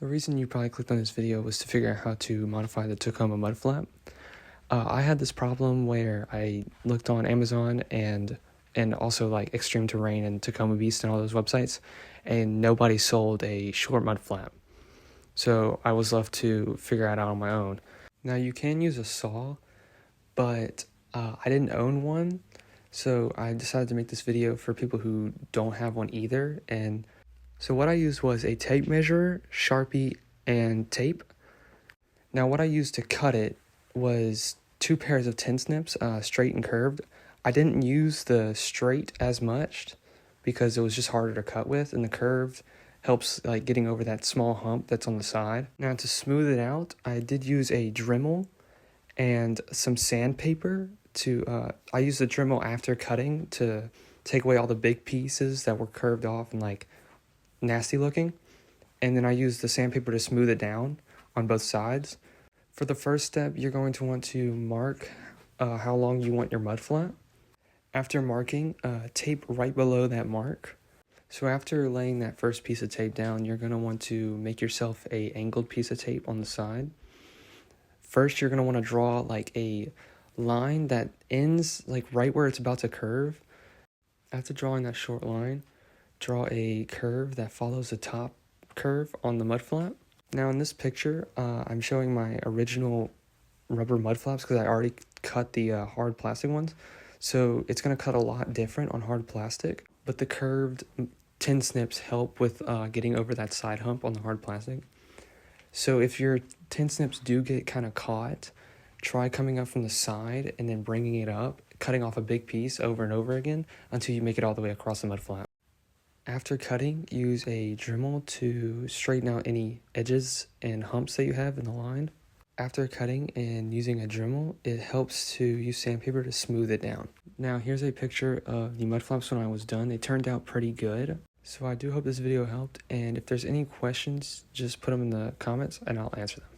The reason you probably clicked on this video was to figure out how to modify the Tacoma mud flap. I had this problem where I looked on Amazon and also like Extreme Terrain and Tacoma Beast and all those websites, and nobody sold a short mud flap. So I was left to figure it out on my own. Now you can use a saw, but I didn't own one, so I decided to make this video for people who don't have one either. And so what I used was a tape measure, Sharpie, and tape. Now what I used to cut it was 2 pairs of tin snips, straight and curved. I didn't use the straight as much because it was just harder to cut with, and the curved helps like getting over that small hump that's on the side. Now to smooth it out, I did use a Dremel and some sandpaper to, I used the Dremel after cutting to take away all the big pieces that were curved off and like nasty looking. And then I used the sandpaper to smooth it down on both sides. For the first step, you're going to want to mark how long you want your mud flap. After marking, tape right below that mark. So after laying that first piece of tape down, you're going to want to make yourself a angled piece of tape on the side. First, you're going to want to draw like a line that ends like right where it's about to curve. After drawing that short line, draw a curve that follows the top curve on the mud flap. Now in this picture, I'm showing my original rubber mud flaps because I already cut the hard plastic ones. So it's going to cut a lot different on hard plastic, but the curved tin snips help with getting over that side hump on the hard plastic. So if your tin snips do get kind of caught, try coming up from the side and then bringing it up, cutting off a big piece over and over again until you make it all the way across the mud flap. After cutting, use a Dremel to straighten out any edges and humps that you have in the line. After cutting and using a Dremel, it helps to use sandpaper to smooth it down. Now here's a picture of the mud flaps when I was done. They turned out pretty good. So I do hope this video helped, and if there's any questions, just put them in the comments and I'll answer them.